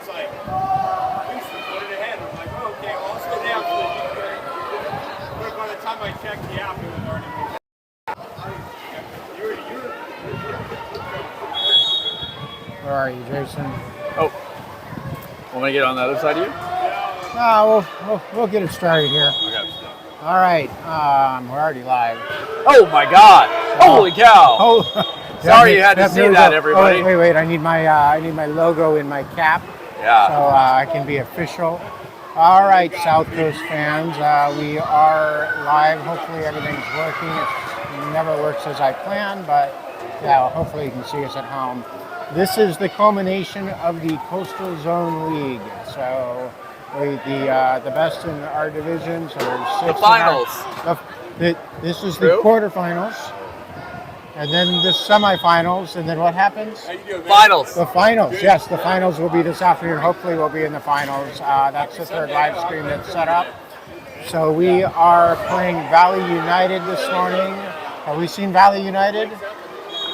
like, Houston put it ahead. I'm like, oh, okay, well, I'll slow down for the But by the time I checked the app, it was already moved. Where are you, Jason? Oh. Want me to get on the other side of you? No, we'll get it started here. Okay. All right, we're already live. Oh my God! Holy cow! Oh, Sorry you had to see that, everybody. Oh, wait! I need my logo in my cap. Yeah. So I can be official. All right, South Coast fans, we are live. Hopefully everything's working. It never works as I planned, but yeah, hopefully you can see us at home. This is the culmination of the Coastal Zone League. So the best in our division. So there's 6 The finals. This is the quarterfinals, and then the semifinals, and then what happens? Finals. The finals. Yes, the finals will be this afternoon. Hopefully, we'll be in the finals. That's the third live stream that's set up. So we are playing Valley United this morning. Have we seen Valley United?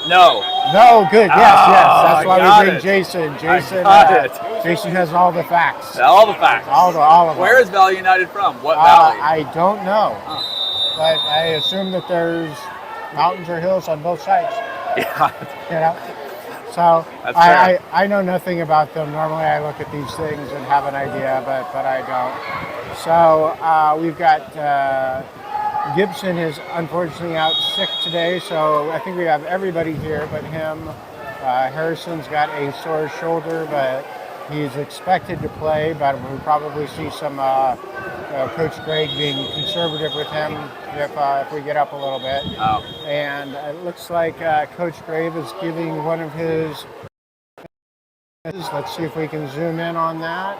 No. No, good. Yes. That's why we bring it. Jason. Jason has all the facts. All the facts. All of them. Where is Valley United from? What valley? I don't know, but I assume that there's mountains or hills on both sides. Yeah. You know. So That's fair. I know nothing about them. Normally I look at these things and have an idea, but I don't. So we've got Gibson is unfortunately out sick today, so I think we have everybody here but him. Harrison's got a sore shoulder, but he's expected to play, but we'll probably see some Coach Greg being conservative with him if we get up a little bit. Oh. And it looks like Coach Grave is giving one of his. Let's see if we can zoom in on that.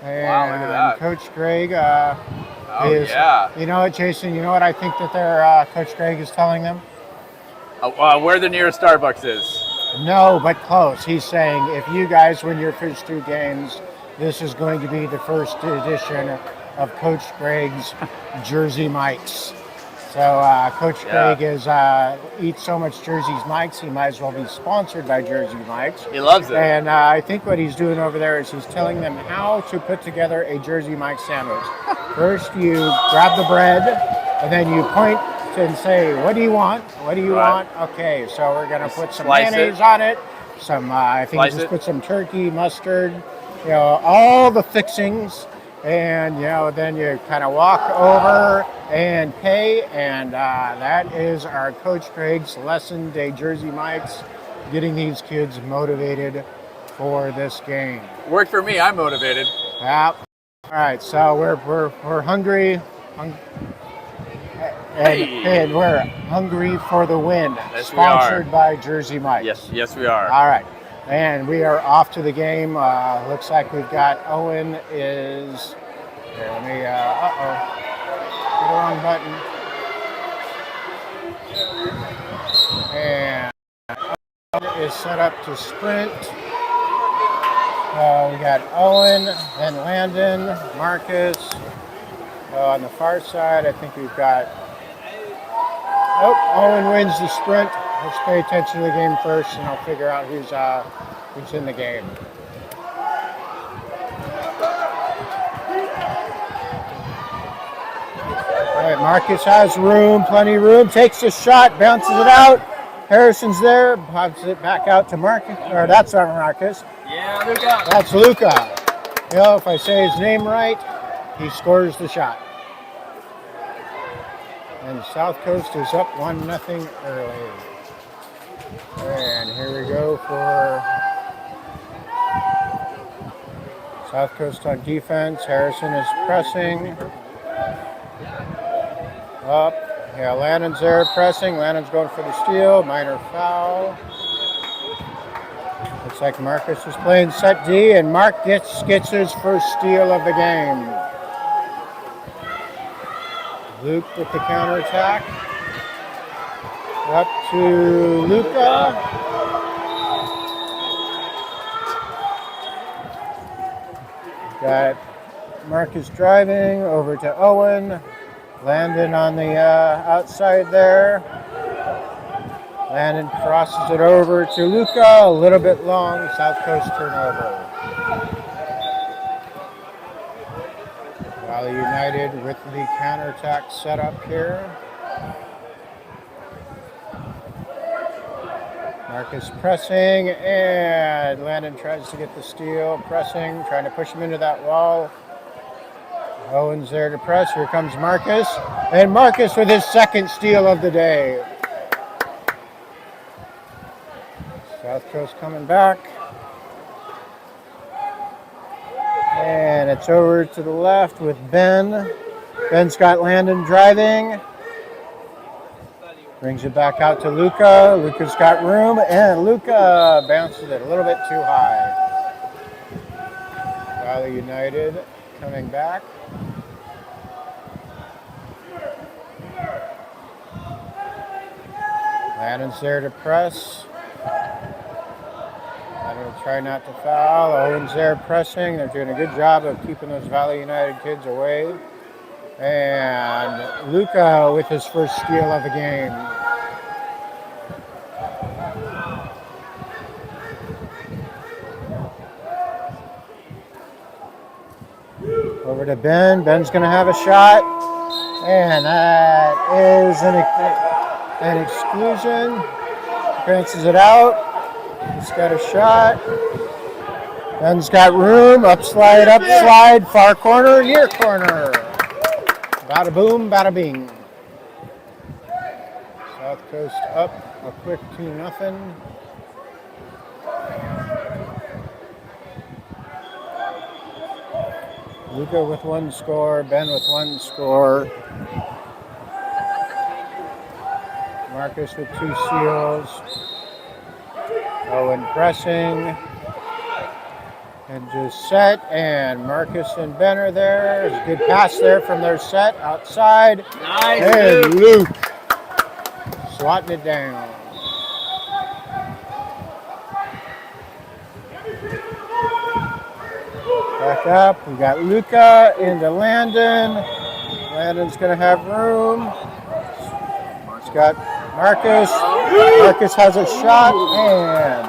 And wow, look at that. Coach Greg is, yeah. You know what, Jason? You know what I think that their Coach Greg is telling them? Where the nearest Starbucks is. No, but close. He's saying if you guys win your first 2 games, this is going to be the first edition of Coach Greg's Jersey Mikes. So Coach Greg eats so much Jersey's Mikes, he might as well be sponsored by Jersey Mikes. He loves it. And I think what he's doing over there is he's telling them how to put together a Jersey Mike sandwich. First, you grab the bread, and then you point and say, what do you want? What do you want? Okay, so we're going to put some mayonnaise on it. I think just put some turkey, mustard, all the fixings. And, then you kind of walk over and pay. And that is our Coach Greg's lesson day, Jersey Mikes, getting these kids motivated for this game. Worked for me. I'm motivated. Yeah. All right. So we're hungry. And we're hungry for the win. Yes, Sponsored by Jersey Mikes. Yes, we are. All right. And we are off to the game. Looks like we've got Owen is. Here, let me. Hit the wrong button. And Owen is set up to sprint. We got Owen, then Landon, Marcus. On the far side, I think we've got. Owen wins the sprint. Let's pay attention to the game first, and I'll figure out who's in the game. All right, Marcus has room, plenty of room. Takes a shot, bounces it out. Harrison's there, pops it back out to Marcus. Or that's not Marcus. Yeah, Luca. That's Luca. If I say his name right, he scores the shot. And South Coast is up 1-0 early. And here we go for South Coast on defense. Harrison is pressing. Up. Yeah, Lannon's there pressing. Lannon's going for the steal. Minor foul. Looks like Marcus is playing set D, and Mark gets his first steal of the game. Luke with the counterattack. Up to Luca. Got Marcus driving over to Owen. Landon on the outside there. Landon crosses it over to Luca. A little bit long. South Coast turnover. Valley United with the counterattack set up here. Marcus pressing, and Landon tries to get the steal. Pressing, trying to push him into that wall. Owen's there to press. Here comes Marcus. And Marcus with his second steal of the day. South Coast coming back. And it's over to the left with Ben. Ben's got Landon driving. Brings it back out to Luca. Luca's got room, and Luca bounces it a little bit too high. Valley United coming back. Landon's there to press. Landon will try not to foul. Owen's there pressing. They're doing a good job of keeping those Valley United kids away. And Luca with his first steal of the game. Over to Ben. Ben's going to have a shot. And that is an exclusion. Bounces it out. He's got a shot. Ben's got room. Up slide, far corner, near corner. Bada boom, bada bing. South Coast up a quick 2-0. Luca with one score, Ben with one score. Marcus with 2 steals. Owen pressing. And just set, and Marcus and Ben are there. There's a good pass there from their set outside. Nice, and Luke swatting it down. Back up, we got Luca into Landon. Landon's gonna have room. He's got Marcus. Marcus has a shot, and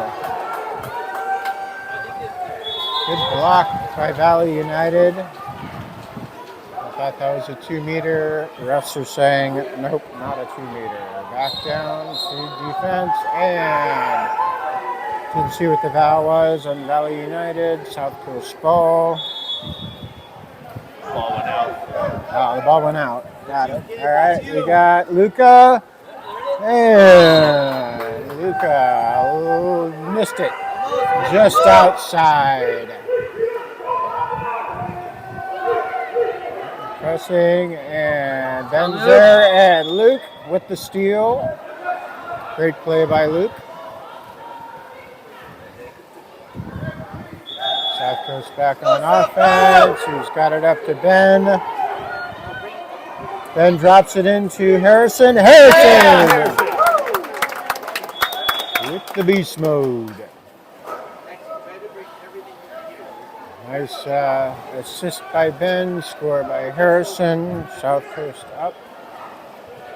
good block by Valley United. I thought that was a 2-meter. The refs are saying, nope, not a 2-meter. Back down to defense, and didn't see what the foul was on Valley United. South Coast ball. Ball went out. Oh, the ball went out. Got it. All right, we got Luca. And Luca missed it. Just outside. Pressing, and Ben's there, and Luke with the steal. Great play by Luke. South Coast back on offense. He's got it up to Ben. Ben drops it into Harrison. Harrison! With the beast mode. Nice assist by Ben, score by Harrison. South Coast up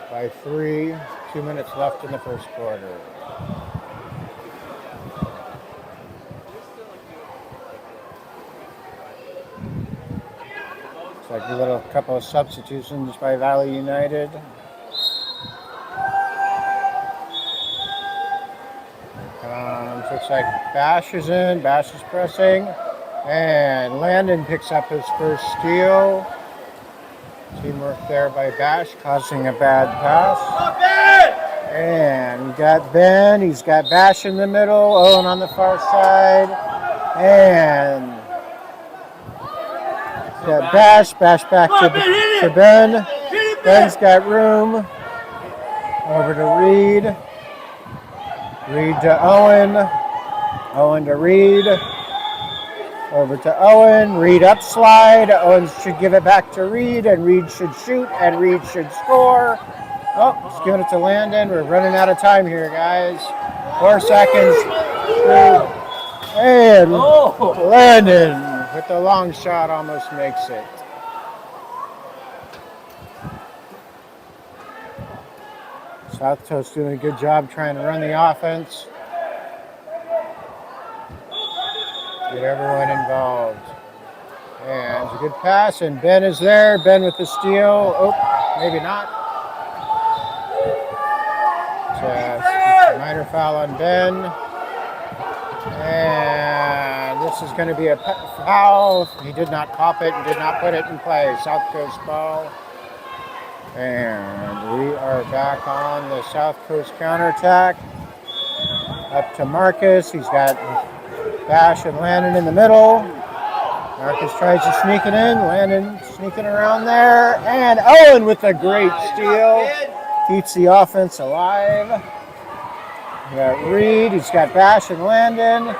by 3. 2 minutes left in the first quarter. Looks like a little couple of substitutions by Valley United. Looks like Bash is in. Bash is pressing. And Landon picks up his first steal. Teamwork there by Bash, causing a bad pass. And we got Ben. He's got Bash in the middle. Owen on the far side. And got Bash. Bash back to Ben. Ben's got room. Over to Reed. Reed to Owen. Owen to Reed. Over to Owen. Reed up slide. Owen should give it back to Reed, and Reed should shoot, and Reed should score. Oh, he's giving it to Landon. We're running out of time here, guys. 4 seconds. 3. And Landon with the long shot almost makes it. South Coast doing a good job trying to run the offense. Get everyone involved. And good pass, and Ben is there. Ben with the steal. Oh, maybe not. It's a minor foul on Ben. And this is going to be a foul. He did not pop it and did not put it in play. South Coast ball. And we are back on the South Coast counterattack. Up to Marcus. He's got Bash and Landon in the middle. Marcus tries to sneak it in. Landon sneaking around there. And Owen with a great steal. Keeps the offense alive. We got Reed. He's got Bash and Landon.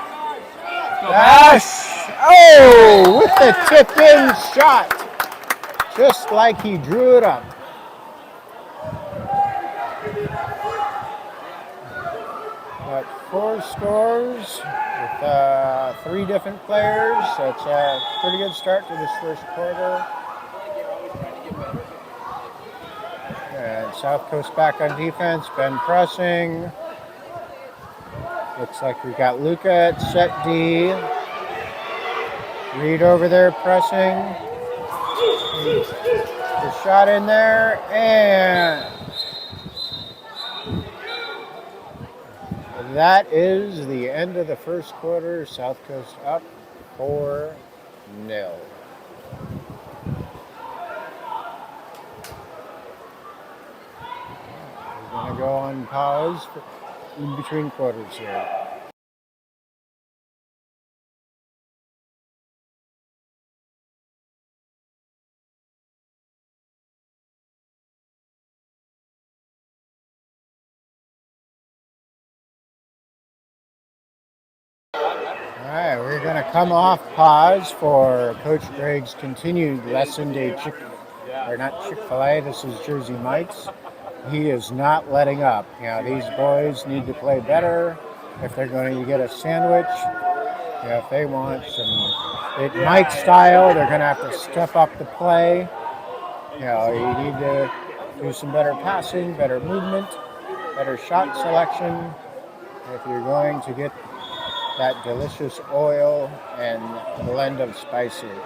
Bash. Oh, with the tip-in shot. Just like he drew it up. Got 4 scores with 3 different players. So it's a pretty good start to this first quarter. And South Coast back on defense. Ben pressing. Looks like we've got Luca at set D. Reed over there pressing. The shot in there, and that is the end of the first quarter. South Coast up 4-0. We're going to go on pause in between quarters here. All right, we're going to come off pause for Coach Gregg's continued lesson day not Chick-fil-A, this is Jersey Mike's. He is not letting up. You know, these boys need to play better if they're going to get a sandwich. You know, if they want some Mike style, they're going to have to step up the play. You know, you need to do some better passing, better movement, better shot selection if you're going to get that delicious oil and blend of spices.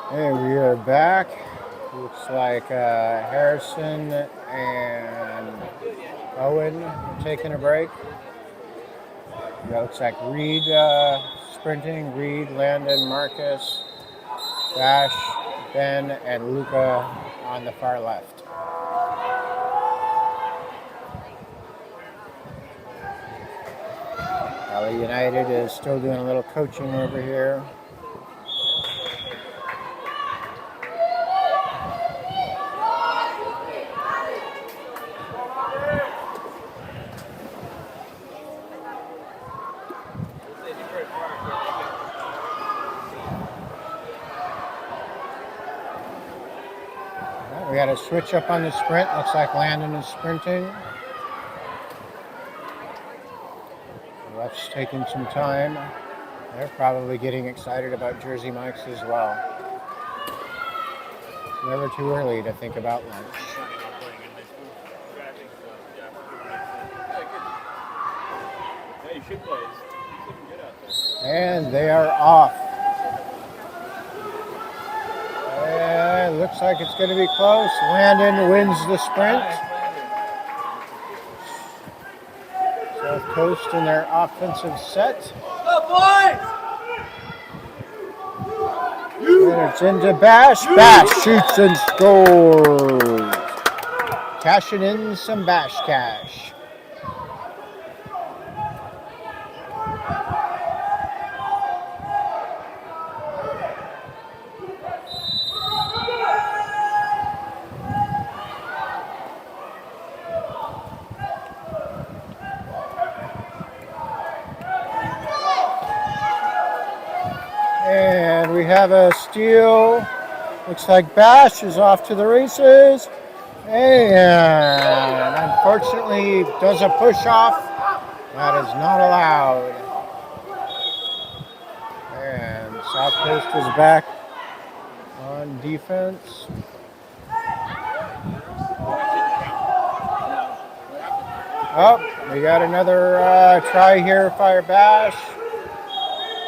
Hey, we are back. Looks like Harrison and Owen are taking a break. It looks like Reed sprinting. Reed, Landon, Marcus, Bash, Ben, and Luca on the far left. LA United is still doing a little coaching over here. We got a switch up on the sprint. Looks like Landon is sprinting. The ref's taking some time. They're probably getting excited about Jersey Mike's as well. It's never too early to think about lunch. And they are off. And looks like it's going to be close. Landon wins the sprint. South Coast in their offensive set. And it's into Bash. Bash shoots and scores. Cashing in some Bash cash. And we have a steal. Looks like Bash is off to the races. And unfortunately does a push off. That is not allowed. And South Coast is back on defense. Oh, we got another try here, Fire Bash.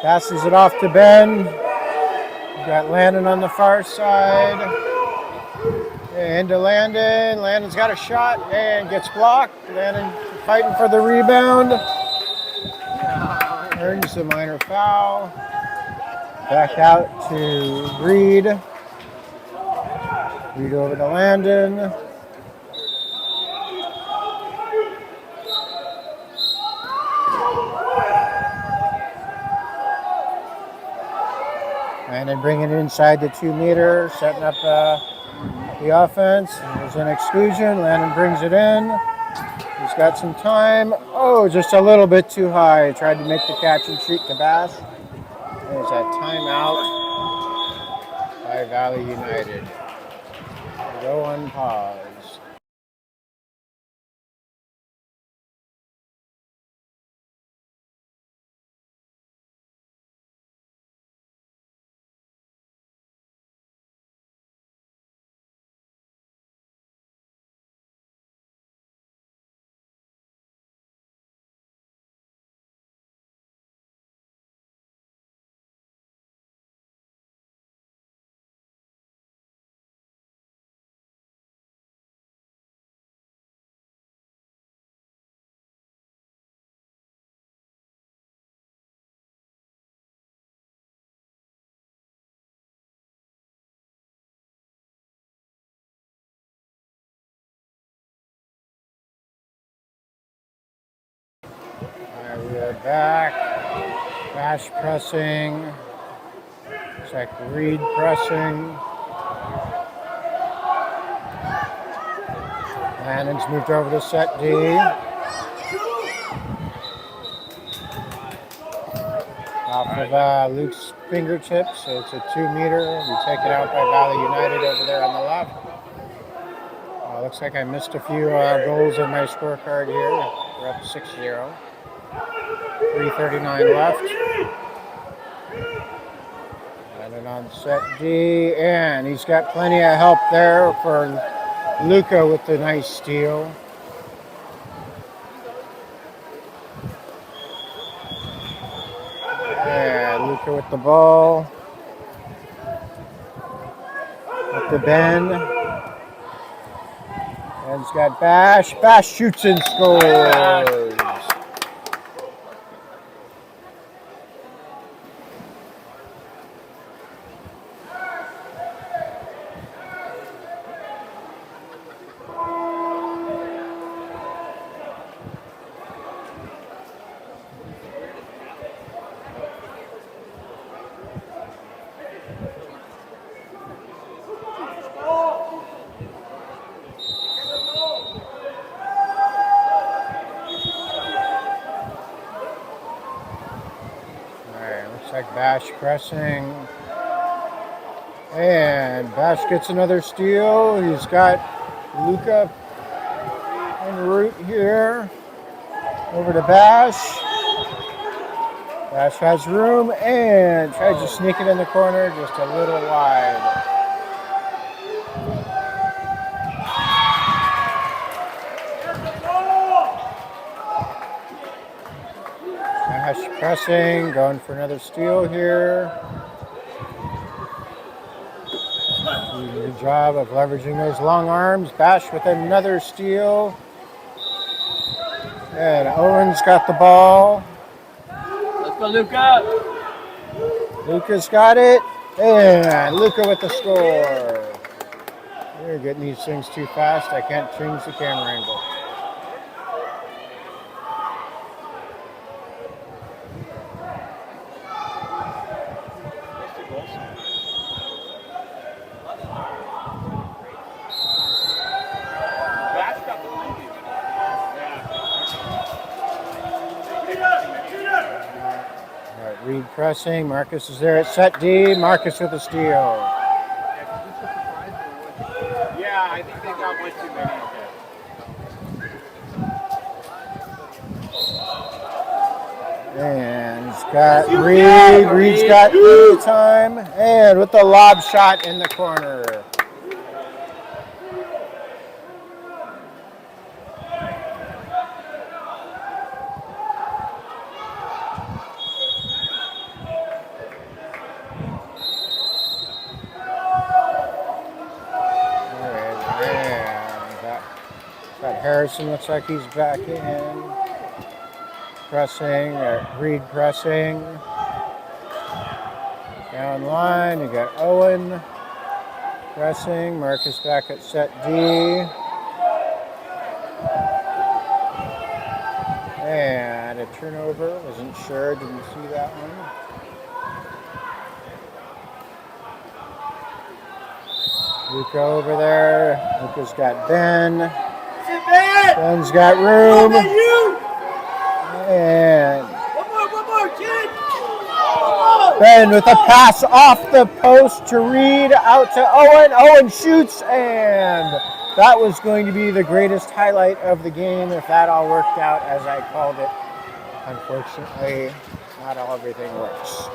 Passes it off to Ben. We got Landon on the far side. Into Landon. Landon's got a shot and gets blocked. Landon fighting for the rebound. Earns the minor foul. Back out to Reed. Reed over to Landon. Landon bringing it inside the 2 meter, setting up the offense. There's an exclusion. Landon brings it in. He's got some time. Oh, just a little bit too high. Tried to make the catch and shoot to Bash. There's that timeout by Valley United. Go on pause. We're back. Bash pressing. Check Reed pressing. Landon's moved over to set D. Off of Luke's fingertips, so it's a 2 meter. We take it out by Valley United over there on the left. Looks like I missed a few goals in my scorecard here. We're up 6-0. 3:39 left. Landon on set D, and he's got plenty of help there for Luca with the nice steal. Yeah, Luca with the ball. Up to Ben. Ben's got Bash. Bash shoots and scores. Bash pressing, and Bash gets another steal. He's got Luca en route here. Over to Bash. Bash has room and tries to sneak it in the corner, just a little wide. Bash pressing, going for another steal here. Doing a good job of leveraging those long arms. Bash with another steal. And Owen's got the ball. Let's go, Luca. Luca's got it. And Luca with the score. You're getting these things too fast. I can't change the camera angle. Reed pressing. Marcus is there at set D. Marcus with a steal. Yeah, I think they got one too many. And he's got Reed. Reed's got plenty of time. And with the lob shot in the corner. Harrison looks like he's back in. Pressing, Reed pressing. Down line, you got Owen pressing. Marcus back at set D. And a turnover, wasn't sure, didn't see that one. Luca over there. Luca's got Ben. Ben's got room. And One more, kid! Ben with a pass off the post to Reed, out to Owen. Owen shoots, and that was going to be the greatest highlight of the game if that all worked out as I called it. Unfortunately, not everything works.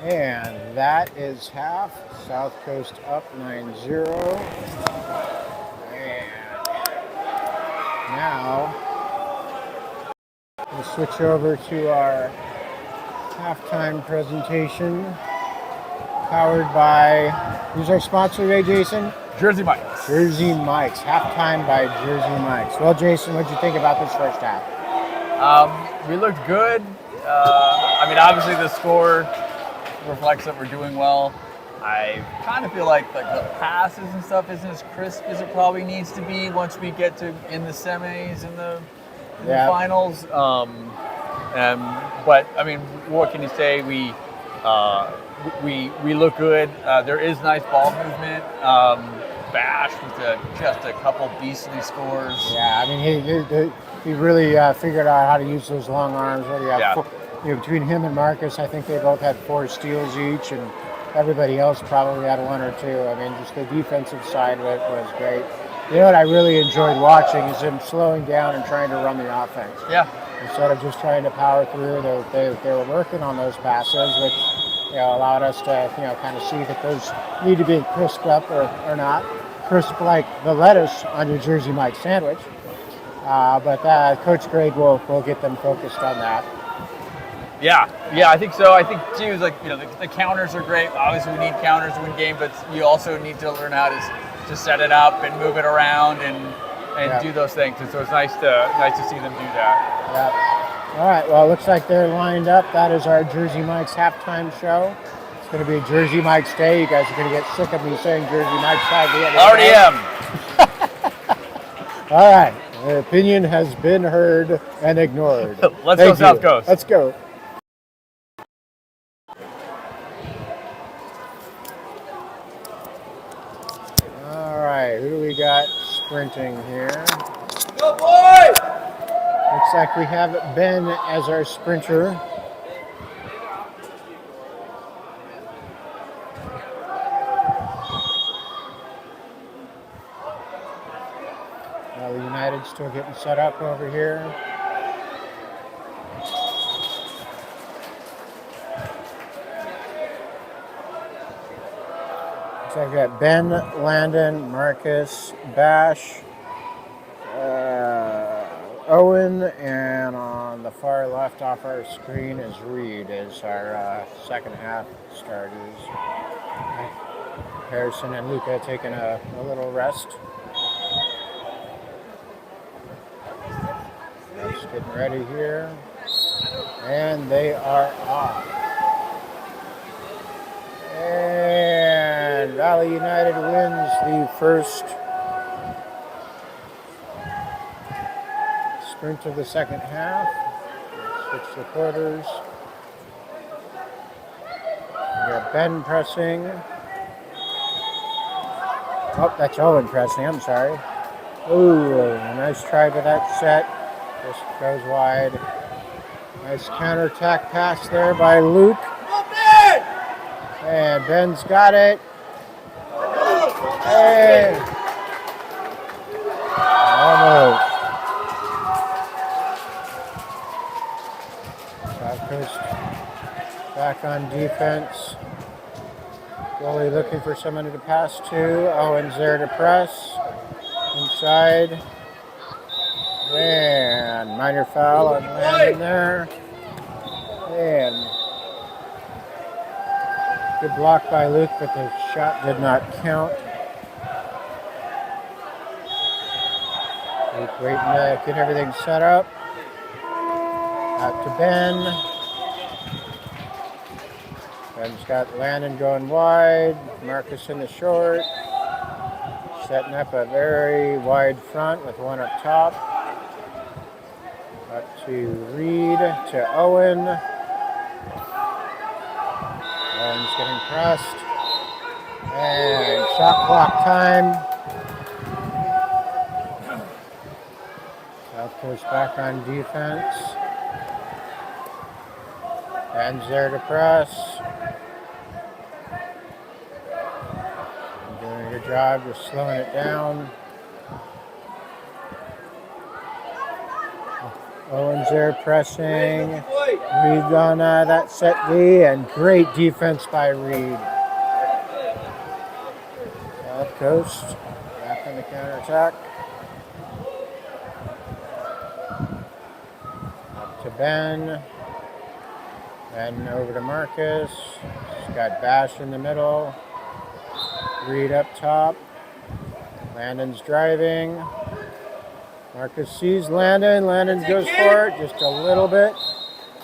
And that is half. South Coast up 9-0. And now we'll switch over to our halftime presentation, powered by, who's our sponsor today, Jason? Jersey Mike's. Jersey Mike's. Halftime by Jersey Mike's. Well, Jason, what did you think about this first half? We looked good. I mean, obviously the score reflects that we're doing well. I kind of feel like the passes and stuff isn't as crisp as it probably needs to be once we get to in the semis and the finals. But I mean, what can you say? We look good. There is nice ball movement. Bash with just a couple beastly scores. Yeah, I mean he really figured out how to use those long arms. What do you have? Between him and Marcus, I think they both had 4 steals each, and everybody else probably had 1 or 2. I mean, just the defensive side of it was great. You know what I really enjoyed watching is them slowing down and trying to run the offense. Yeah. Instead of just trying to power through, they were working on those passes, which allowed us to kind of see that those need to be crisped up or not. Crisp like the lettuce on your Jersey Mike sandwich. But Coach Greg will get them focused on that. Yeah, I think so. I think too is the counters are great. Obviously, we need counters to win games, but you also need to learn how to set it up and move it around and do those things. And so it's nice to see them do that. Yeah. All right. Well, it looks like they're lined up. That is our Jersey Mike's halftime show. It's going to be a Jersey Mike's day. You guys are going to get sick of me saying Jersey Mike's day. Already am. All right. The opinion has been heard and ignored. Let's go South Coast. Let's go. Who do we got sprinting here? Go, boy! Looks like we have Ben as our sprinter. The United still getting set up over here. So I've got Ben, Landon, Marcus, Bash, Owen, and on the far left off our screen is Reed as our second half starters. Harrison and Luca taking a little rest. Just getting ready here. And they are off. And Valley United wins the first sprint of the second half. Switch the quarters. We got Ben pressing. Oh, that's Owen pressing, I'm sorry. Ooh, a nice try by that set. Just goes wide. Nice counterattack pass there by Luke. And Ben's got it. Hey. Almost. South Coast back on defense. Goalie looking for someone to pass to. Owen's there to press. Inside. And minor foul on Landon there. And good block by Luke, but the shot did not count. Waiting to get everything set up. Out to Ben. Ben's got Landon going wide. Marcus in the short. Setting up a very wide front with one up top. Up to Reed, to Owen. Owen's getting pressed. And shot clock time. South Coast back on defense. Ben's there to press. Doing a good job just slowing it down. Owen's there pressing. Reed on that set D, and great defense by Reed. South Coast back on the counterattack. Up to Ben. Ben over to Marcus. He's got Bash in the middle. Reed up top. Landon's driving. Marcus sees Landon. Landon goes for it just a little bit.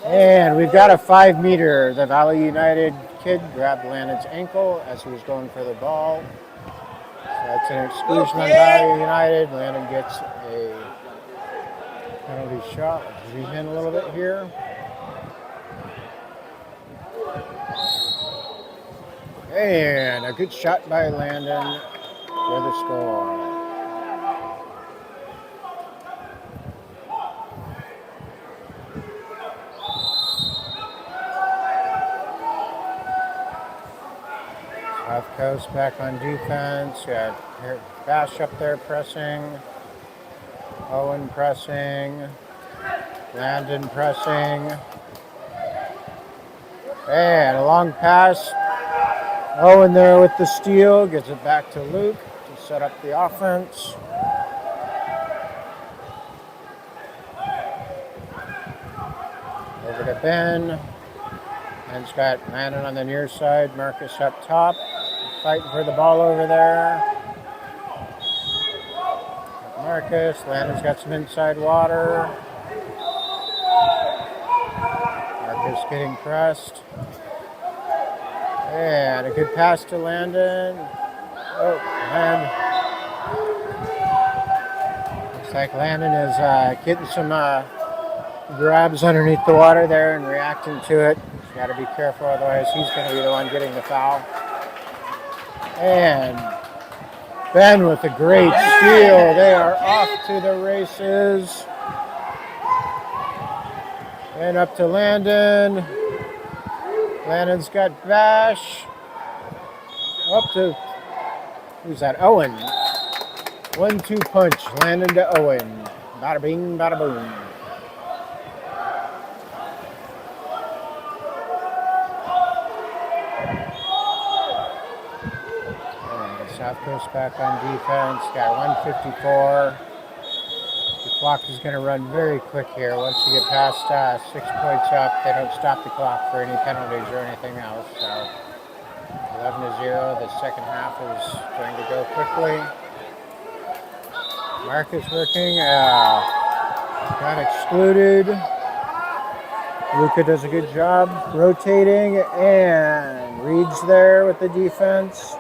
And we've got a 5-meter. The Valley United kid grabbed Landon's ankle as he was going for the ball. So that's an exclusion on Valley United. Landon gets a penalty shot. Let's zoom in a little bit here. And a good shot by Landon for the score. South Coast back on defense. Got Bash up there pressing. Owen pressing. Landon pressing. And a long pass. Owen there with the steal. Gets it back to Luke to set up the offense. Over to Ben. Ben's got Landon on the near side. Marcus up top. Fighting for the ball over there. Marcus. Landon's got some inside water. Marcus getting pressed. And a good pass to Landon. Oh, and looks like Landon is getting some grabs underneath the water there and reacting to it. He's got to be careful, otherwise he's going to be the one getting the foul. And Ben with a great steal. They are off to the races. And up to Landon. Landon's got Bash. Up to, who's that? Owen. 1-2 punch. Landon to Owen. Bada bing, bada boom. South Coast back on defense. Got 154. The clock is going to run very quick here. Once you get past 6 points up, they don't stop the clock for any penalties or anything else. So 11-0. The second half is going to go quickly. Marcus working. Got excluded. Luca does a good job rotating, and Reed's there with the defense.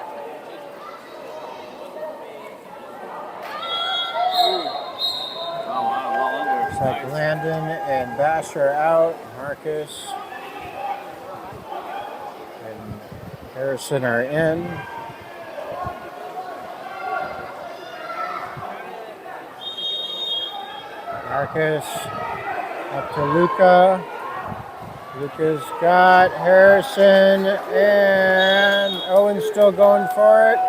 Like Landon and Bash are out. Marcus and Harrison are in. Marcus up to Luca. Luca's got Harrison, and Owen's still going for it.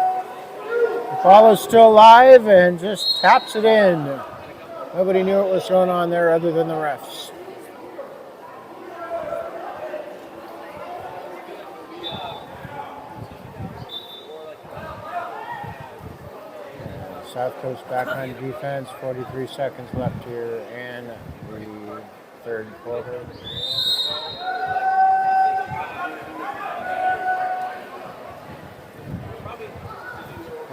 The ball is still live and just taps it in. Nobody knew what was going on there other than the refs. South Coast back on defense. 43 seconds left here in the third quarter.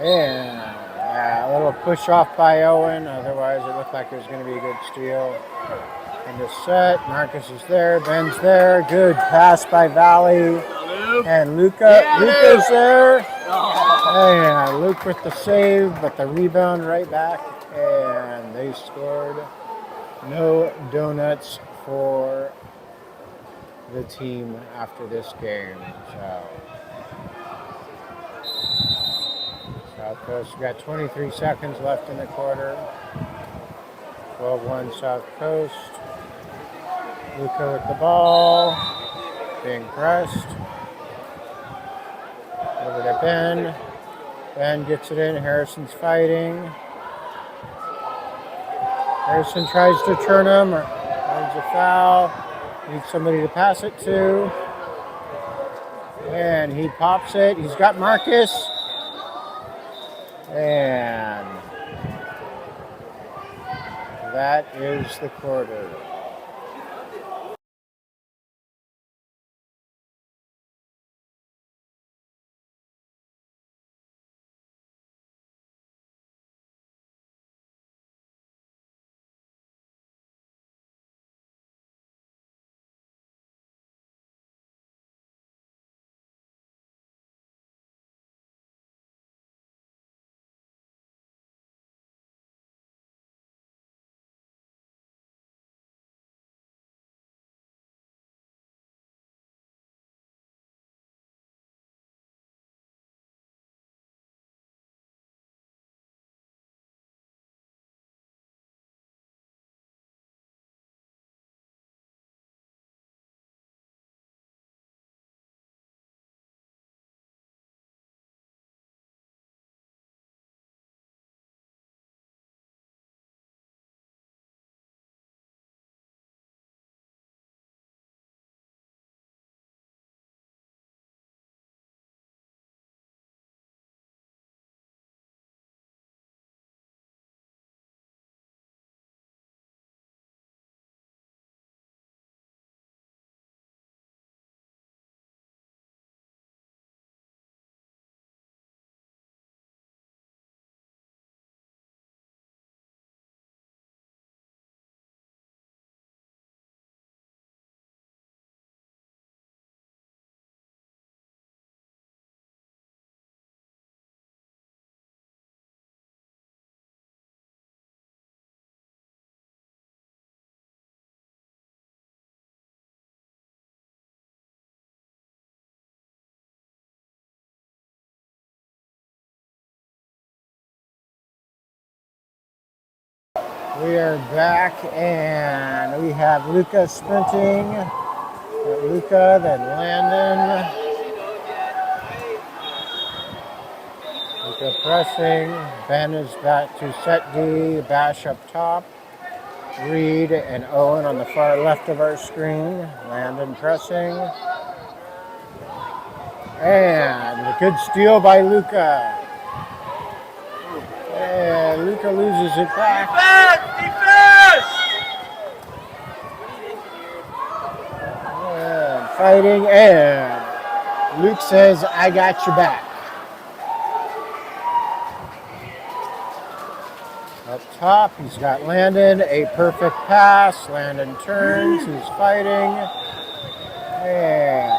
And a little little push off by Owen. Otherwise, it looked like it was going to be a good steal. In the set, Marcus is there. Ben's there. Good pass by Valley. And Luca. Luca's there. And Luke with the save, but the rebound right back. And they scored. No donuts for the team after this game. So South Coast got 23 seconds left in the quarter. 12-1 South Coast. Luca with the ball. Being pressed. Over to Ben. Ben gets it in. Harrison's fighting. Harrison tries to turn him. There's a foul. Needs somebody to pass it to. And he pops it. He's got Marcus. And that is the quarter. We are back and we have Luca sprinting. Luca, then Landon. Luca pressing. Ben is back to set D. Bash up top. Reed and Owen on the far left of our screen. Landon pressing. And a good steal by Luca. And Luca loses it back. And fighting, and Luke says, I got your back. Up top, he's got Landon, a perfect pass. Landon turns, he's fighting. And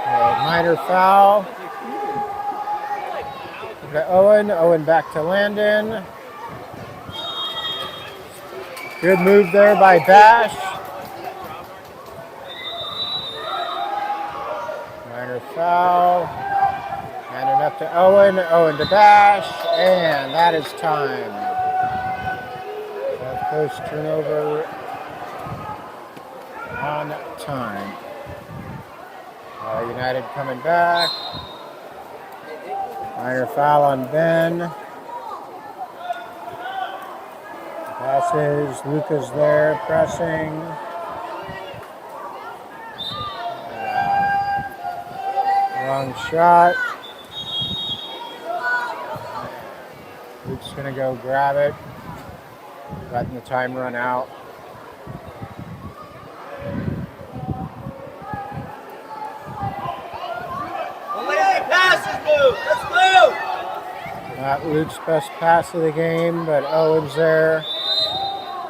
a minor foul. Owen back to Landon. Good move there by Bash. Minor foul. Landon up to Owen. Owen to Bash. And that is time. South Coast turnover on time. United coming back. Minor foul on Ben. Passes. Luca's there pressing. Wrong shot. Luke's going to go grab it. Letting the time run out. Not Luke's best pass of the game, but Owen's there.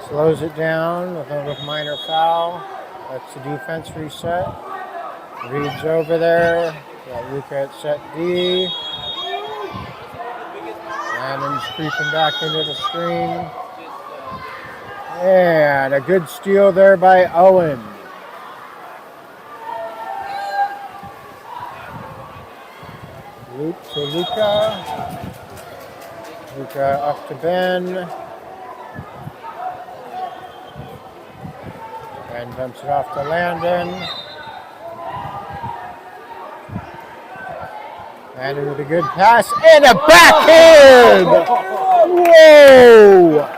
Slows it down with a minor foul. That's the defense reset. Reed's over there. Got Luke at set D. Landon's creeping back into the screen. And a good steal there by Owen. Luke to Luca. Luca up to Ben. Ben dumps it off to Landon. Landon with a good pass and a backhand! Whoa!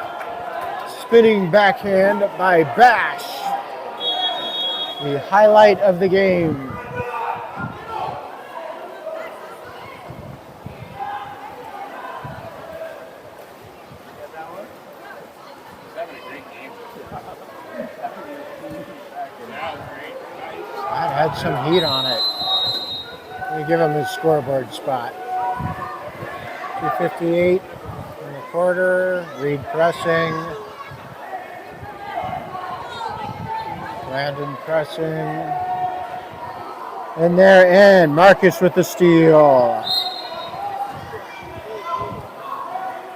Spinning backhand by Bash. The highlight of the game. That had some heat on it. Let me give him his scoreboard spot. 2:58 in the quarter. Reed pressing. Landon pressing. And there, and Marcus with the steal.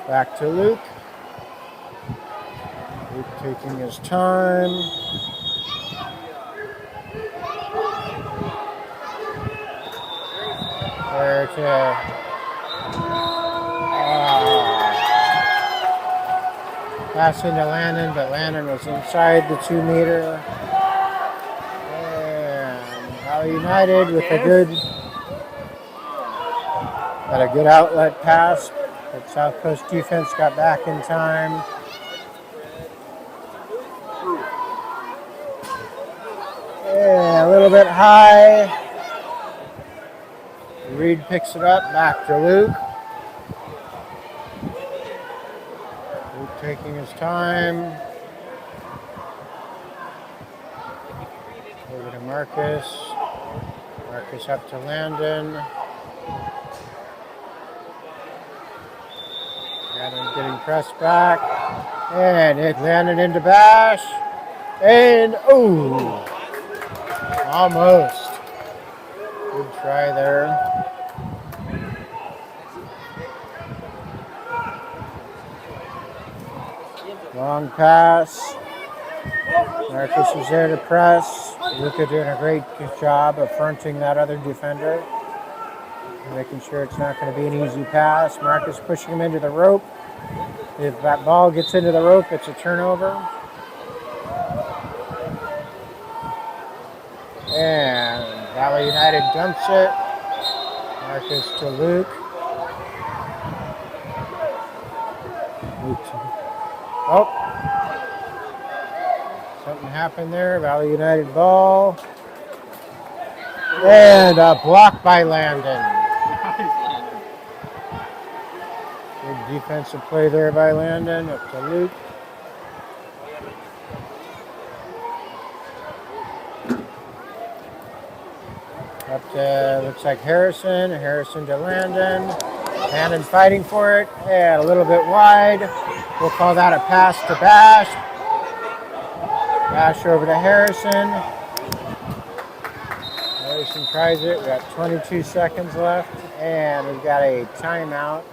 Back to Luke. Luke taking his time. There to pass into Landon, but Landon was inside the 2 meter. And Valley United with a good outlet pass, but South Coast defense got back in time. Yeah, a little bit high. Reed picks it up, back to Luke. Luke taking his time. Over to Marcus. Marcus up to Landon. Landon getting pressed back. And it landed into Bash. And, oh, almost. Good try there. Long pass. Marcus is there to press. Luca doing a great job of fronting that other defender. Making sure it's not going to be an easy pass. Marcus pushing him into the rope. If that ball gets into the rope, it's a turnover. And Valley United dumps it. Marcus to Luke. Oh. Something happened there. Valley United ball. And a block by Landon. Good defensive play there by Landon. Up to Luke. Up to, looks like Harrison. Harrison to Landon. Landon fighting for it. And a little bit wide. We'll call that a pass to Bash. Bash over to Harrison. Harrison tries it. We've got 22 seconds left. And we've got a timeout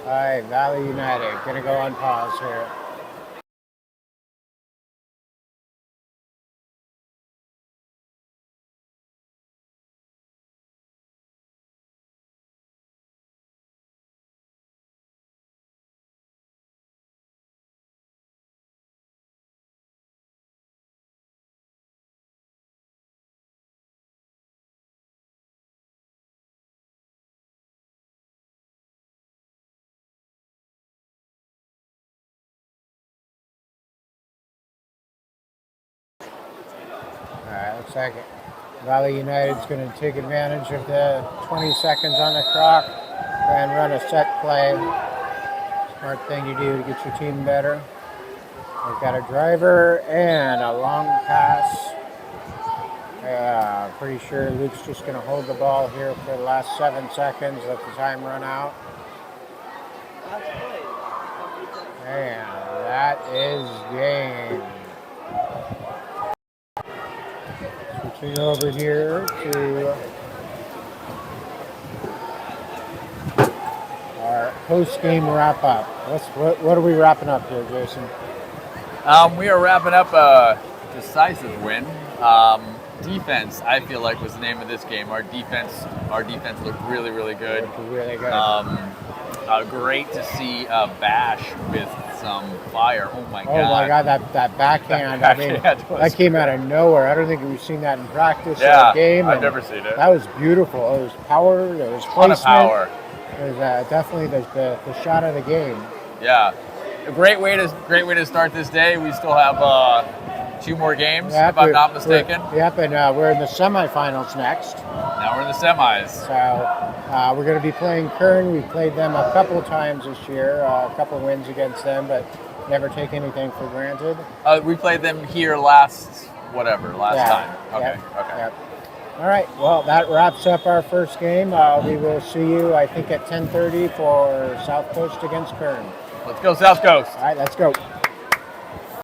by Valley United. Going to go on pause here. Looks like Valley United's going to take advantage of the 20 seconds on the clock and run a set play. Smart thing to do to get your team better. They've got a driver and a long pass. Pretty sure Luke's just going to hold the ball here for the last 7 seconds, let the time run out. And that is game. Switching over here to our post-game wrap-up. What are we wrapping up here, Jason? We are wrapping up a decisive win. Defense, I feel like, was the name of this game. Our defense looked really, really good. Really good. Great to see Bash with some fire. Oh my god! Oh my god, that backhand! That I mean, backhand was that came out of nowhere. I don't think we've seen that in practice or Yeah, a game. I've and never seen it. That was beautiful. It was power. It was Ton of placement. power. It was definitely the shot of the game. Yeah, a great way to start this day. We still have 2 more games, if I'm not mistaken. Yep, and we're in the semifinals next. Now we're in the semis. So we're going to be playing Kern. We've played them a couple times this year, a couple wins against them, but never take anything for granted. We played them here last time. Okay. Yep. All right. Well, that wraps up our first game. We will see you, I think, at 10:30 for South Coast against Kern. Let's go South Coast. All right, let's go.